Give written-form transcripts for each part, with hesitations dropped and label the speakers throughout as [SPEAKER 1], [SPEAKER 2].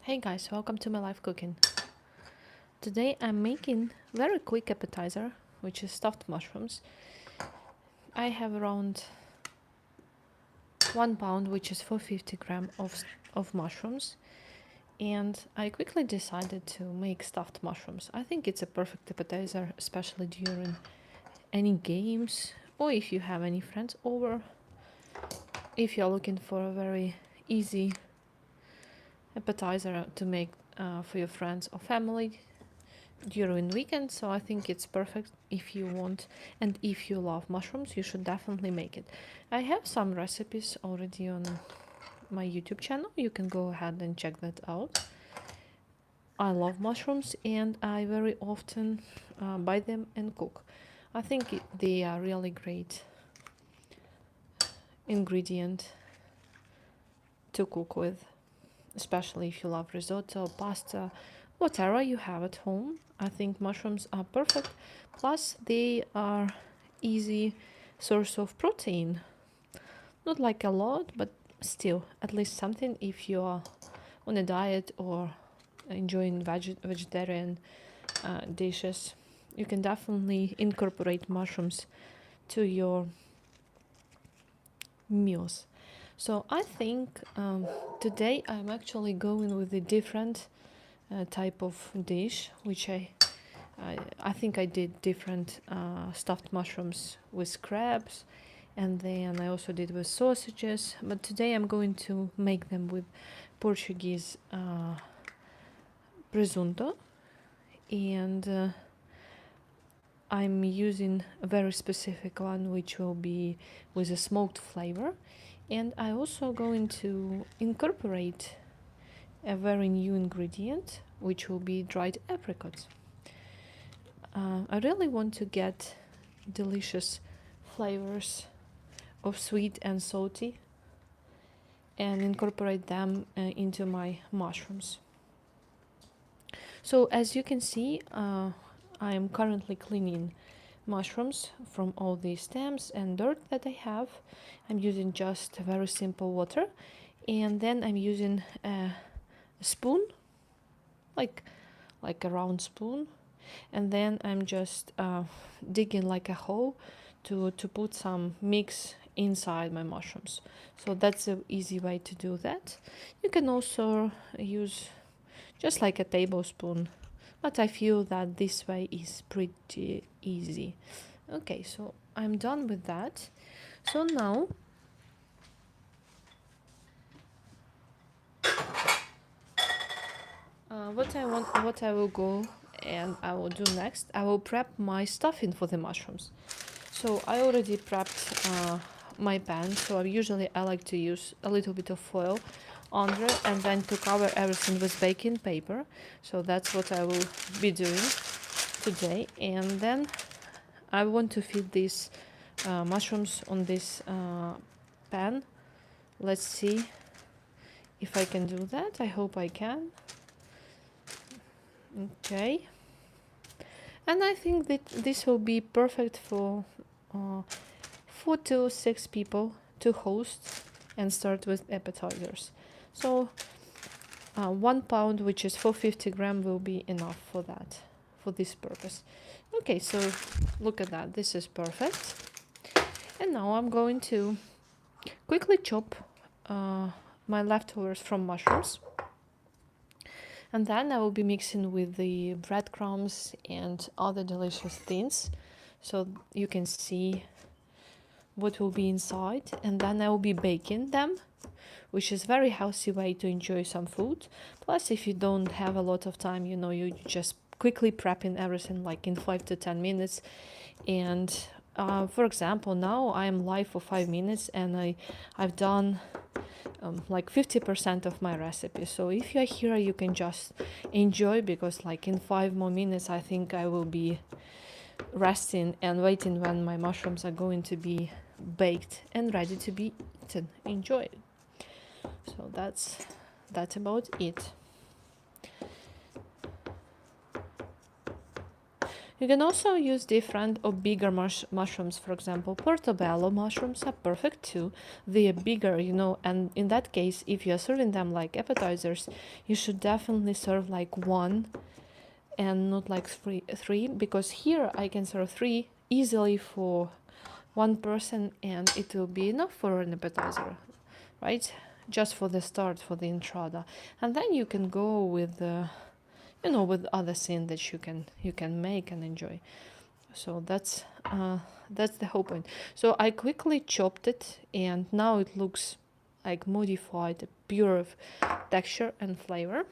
[SPEAKER 1] Hey guys, welcome to my life cooking. Today I'm making very quick appetizer, which is stuffed mushrooms. I have around 1 pound, which is 450 grams of mushrooms, and I quickly decided to make stuffed mushrooms. I think it's a perfect appetizer, especially during any games or if you have any friends over. If you're looking for a very easy appetizer to make for your friends or family during weekend, so I think it's perfect if you want, and if you love mushrooms you should definitely make it. I have some recipes already on my YouTube channel, you can go ahead and check that out. I love mushrooms and I very often buy them and cook. I think they are really great ingredient to cook with, especially if you love risotto, pasta, whatever you have at home. I think mushrooms are perfect. Plus, they are easy source of protein. Not like a lot, but still, at least something if you are on a diet or enjoying vegetarian dishes. You can definitely incorporate mushrooms to your meals. So I think today I'm actually going with a different type of dish, which I think I did different stuffed mushrooms with crabs, and then I also did with sausages. But today I'm going to make them with Portuguese presunto, and I'm using a very specific one, which will be with a smoked flavor. And I also going to incorporate a very new ingredient, which will be dried apricots. I really want to get delicious flavors of sweet and salty and incorporate them into my mushrooms. So as you can see, I am currently cleaning mushrooms from all the stems and dirt that I have. I'm using just very simple water, and then I'm using a spoon, like a round spoon, and then I'm just digging like a hole to put some mix inside my mushrooms. So that's an easy way to do that. You can also use just like a tablespoon, but I feel that this way is pretty easy. Okay, so I'm done with that. So now what I will go and I will do next, I will prep my stuffing for the mushrooms. So I already prepped my pan, so I like to use a little bit of foil under and then to cover everything with baking paper. So that's what I will be doing today. And then I want to feed these mushrooms on this pan. Let's see if I can do that. I hope I can. Okay. And I think that this will be perfect for 4 to 6 people to host and start with appetizers. So 1 pound, which is 450 grams, will be enough for that, for this purpose. Okay, so look at that, this is perfect. And now I'm going to quickly chop my leftovers from mushrooms, and then I will be mixing with the breadcrumbs and other delicious things, so you can see what will be inside. And then I will be baking them, which is very healthy way to enjoy some food. Plus, if you don't have a lot of time, you just quickly prepping everything like in 5 to 10 minutes. And for example, now I am live for 5 minutes and I've done like 50% of my recipe. So if you're here, you can just enjoy, because like in 5 more minutes I think I will be resting and waiting when my mushrooms are going to be baked and ready to be eaten. Enjoy. So that's about it. You can also use different or bigger mushrooms. For example, portobello mushrooms are perfect too. They are bigger, you know, and in that case, if you are serving them like appetizers, you should definitely serve like one and not like three, because here I can serve three easily for one person and it will be enough for an appetizer, right? Just for the start, for the intrada, and then you can go with you know, with other things that you can make and enjoy. So that's the whole point. So I quickly chopped it and now it looks like modified, pure texture and flavor.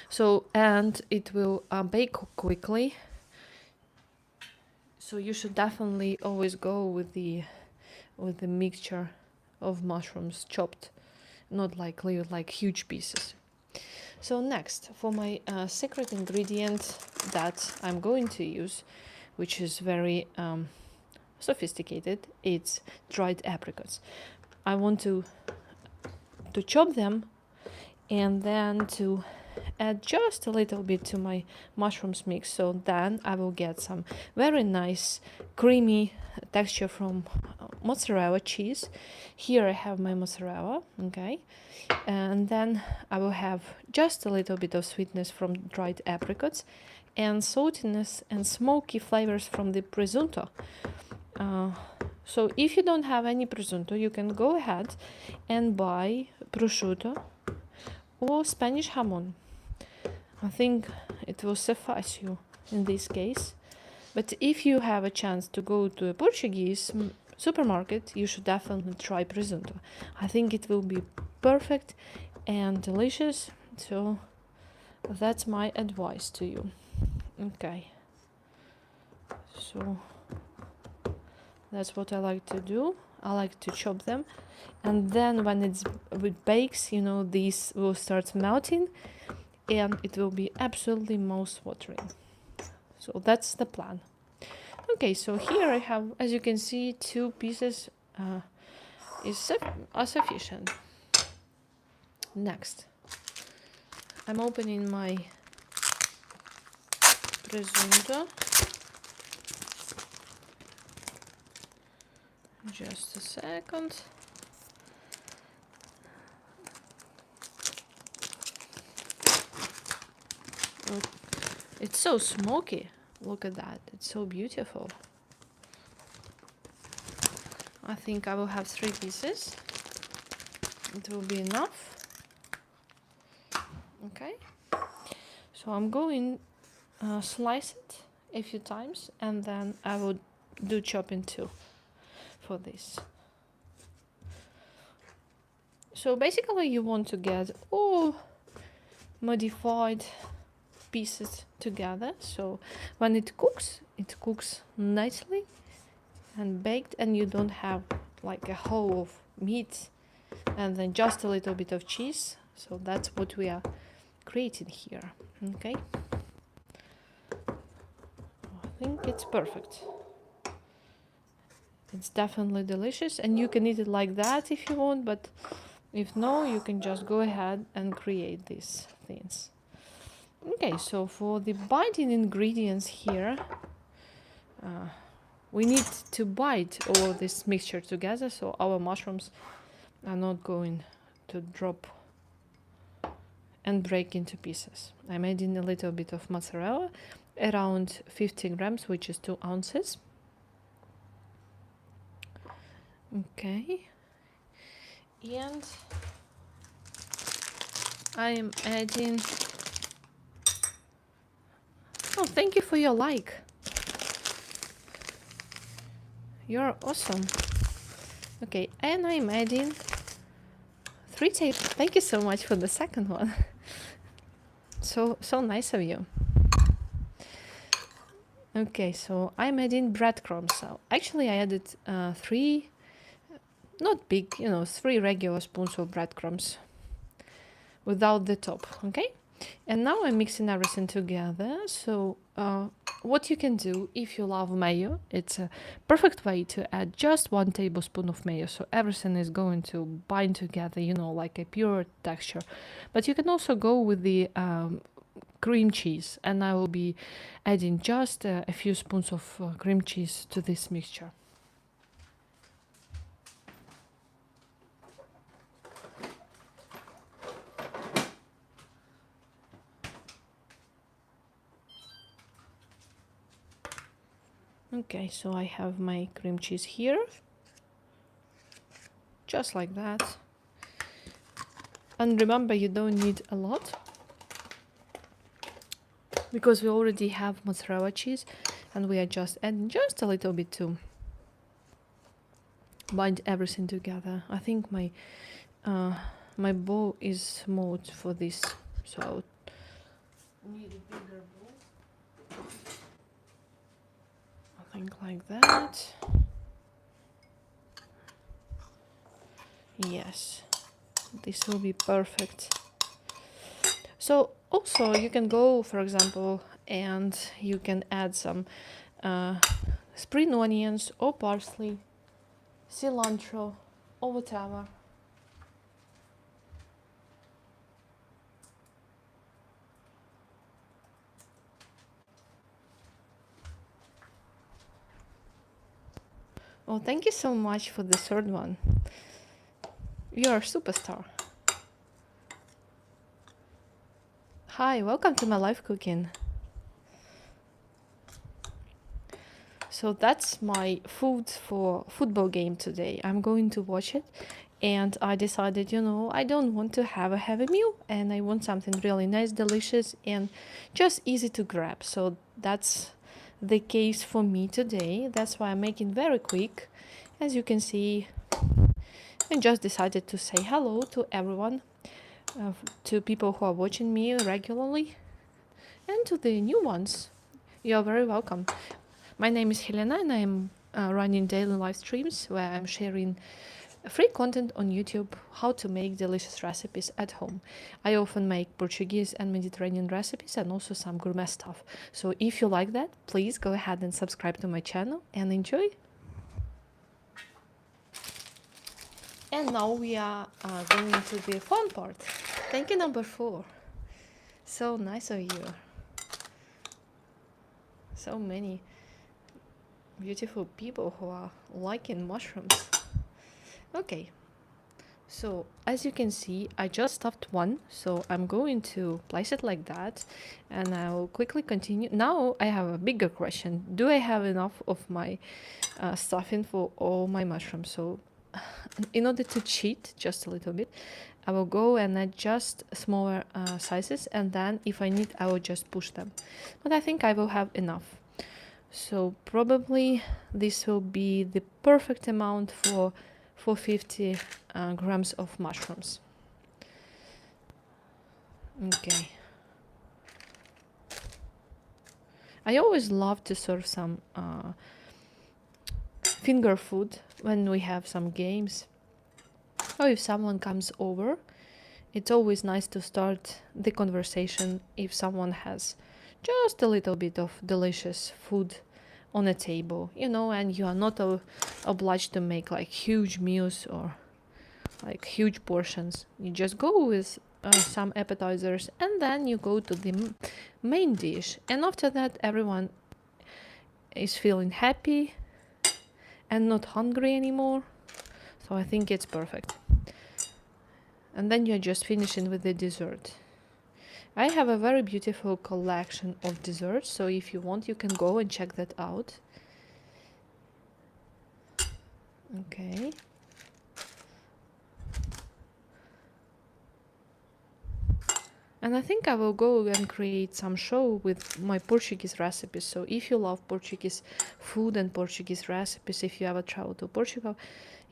[SPEAKER 1] So, and it will bake quickly, so you should definitely always go with the mixture of mushrooms chopped, not like leave like huge pieces. So next, for my secret ingredient that I'm going to use, which is very sophisticated, it's dried apricots. I want to chop them and then to add just a little bit to my mushrooms mix, so then I will get some very nice creamy texture from mozzarella cheese. Here I have my mozzarella, okay, and then I will have just a little bit of sweetness from dried apricots and saltiness and smoky flavors from the presunto. So if you don't have any presunto, you can go ahead and buy prosciutto or Spanish jamon. I think it will suffice you in this case. But if you have a chance to go to a Portuguese supermarket, you should definitely try presunto. I think it will be perfect and delicious. So that's my advice to you. Okay. So that's what I like to do. I like to chop them, and then when it bakes, you know, these will start melting and it will be absolutely mouth-watering. So that's the plan. Okay, so here I have, as you can see, 2 pieces are sufficient. Next, I'm opening my presunto. Just a second. Oh, it's so smoky. Look at that. It's so beautiful. I think I will have 3 pieces. It will be enough. Okay. So I'm going slice it a few times and then I will do chopping too for this. So basically you want to get all modified pieces together, so when it cooks nicely and baked and you don't have like a whole of meat and then just a little bit of cheese. So that's what we are creating here. Okay, I think it's perfect. It's definitely delicious and you can eat it like that if you want, but if no, you can just go ahead and create these things. Okay, so for the binding ingredients here, we need to bind all of this mixture together so our mushrooms are not going to drop and break into pieces. I'm adding a little bit of mozzarella, around 50 grams, which is 2 ounces. Okay, and I am adding, oh, thank you for your like. You're awesome. Okay, and I'm adding 3 tablespoons. Thank you so much for the second one. So nice of you. Okay, so I'm adding breadcrumbs. So actually I added 3, not big, you know, 3 regular spoons of breadcrumbs without the top. Okay, and now I'm mixing everything together. So what you can do if you love mayo, it's a perfect way to add just 1 tablespoon of mayo, so everything is going to bind together, you know, like a pure texture. But you can also go with the cream cheese, and I will be adding just a few spoons of cream cheese to this mixture. Okay, so I have my cream cheese here, just like that. And remember, you don't need a lot, because we already have mozzarella cheese, and we are just adding just a little bit to bind everything together. I think my bowl is small for this, so I would need a bigger bowl. I think like that. Yes, this will be perfect. So also you can go, for example, and you can add some spring onions or parsley, cilantro, or whatever. Oh, thank you so much for the third one. You're a superstar. Hi, welcome to my live cooking. So that's my food for football game today. I'm going to watch it, and I decided, I don't want to have a heavy meal, and I want something really nice, delicious, and just easy to grab. So that's the case for me today. That's why I'm making very quick. As you can see, I just decided to say hello to everyone, to people who are watching me regularly, and to the new ones. You're very welcome. My name is Helena, and I'm running daily live streams where I'm sharing free content on YouTube, how to make delicious recipes at home. I often make Portuguese and Mediterranean recipes and also some gourmet stuff. So if you like that, please go ahead and subscribe to my channel and enjoy. And now we are going to the fun part. Thank you, number 4. So nice of you. So many beautiful people who are liking mushrooms. Okay, so as you can see, I just stuffed one, so I'm going to place it like that, and I'll quickly continue. Now I have a bigger question. Do I have enough of my stuffing for all my mushrooms? So in order to cheat just a little bit, I will go and adjust smaller sizes, and then if I need, I will just push them. But I think I will have enough. So probably this will be the perfect amount for 450 grams of mushrooms. Okay. I always love to serve some finger food when we have some games, or if someone comes over. It's always nice to start the conversation if someone has just a little bit of delicious food on a table, and you are not obliged to make like huge meals or like huge portions. You just go with some appetizers, and then you go to the main dish, and after that everyone is feeling happy and not hungry anymore. So I think it's perfect. And then you're just finishing with the dessert. I have a very beautiful collection of desserts, so if you want, you can go and check that out. Okay. And I think I will go and create some show with my Portuguese recipes. So if you love Portuguese food and Portuguese recipes, if you ever travel to Portugal,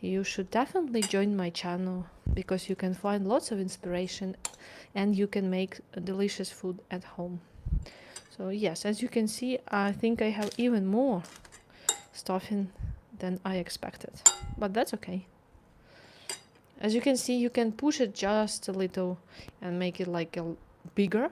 [SPEAKER 1] you should definitely join my channel, because you can find lots of inspiration and you can make delicious food at home. So yes, as you can see, I think I have even more stuffing than I expected, but that's okay. As you can see, you can push it just a little and make it like a bigger.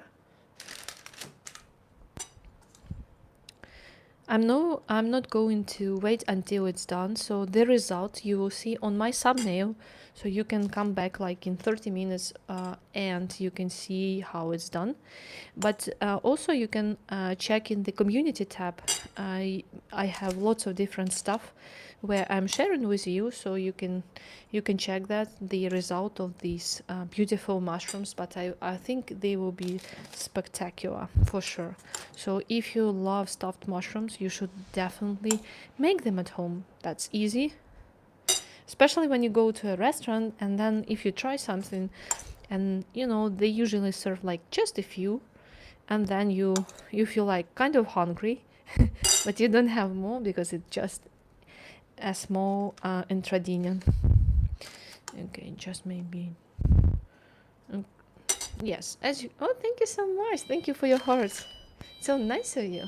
[SPEAKER 1] I'm not going to wait until it's done. So the result you will see on my thumbnail. So you can come back like in 30 minutes and you can see how it's done. But also you can check in the community tab. I have lots of different stuff where I'm sharing with you, so you can check that the result of these beautiful mushrooms. But I think they will be spectacular for sure. So if you love stuffed mushrooms, you should definitely make them at home. That's easy, especially when you go to a restaurant and then if you try something and they usually serve like just a few, and then you feel like kind of hungry but you don't have more because it's just a small ingredient. Okay, just maybe. Mm, yes, as you. Oh, thank you so much. Thank you for your hearts. So nice of you.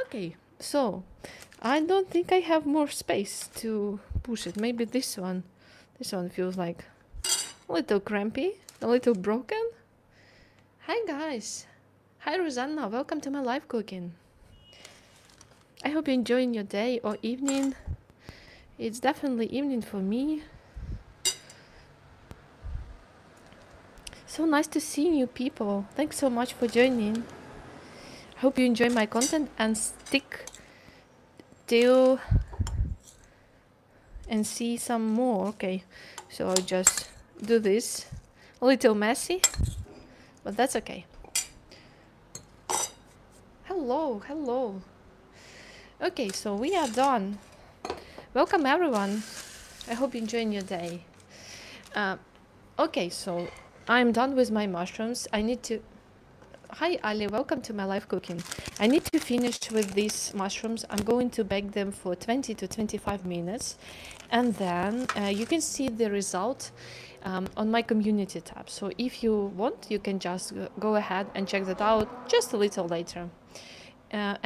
[SPEAKER 1] Okay, so I don't think I have more space to push it. Maybe this one. This one feels like a little crampy, a little broken. Hi guys. Hi Rosanna. Welcome to my live cooking. I hope you're enjoying your day or evening. It's definitely evening for me. So nice to see new people. Thanks so much for joining. Hope you enjoy my content and stick till and see some more. Okay, so I'll just do this. A little messy, but that's okay. Hello, hello. Okay, so we are done. Welcome everyone. I hope you're enjoying your day. Okay, so I'm done with my mushrooms. I need to... Hi Ali, welcome to my live cooking. I need to finish with these mushrooms. I'm going to bake them for 20 to 25 minutes and then you can see the result on my community tab. So if you want, you can just go ahead and check that out just a little later. And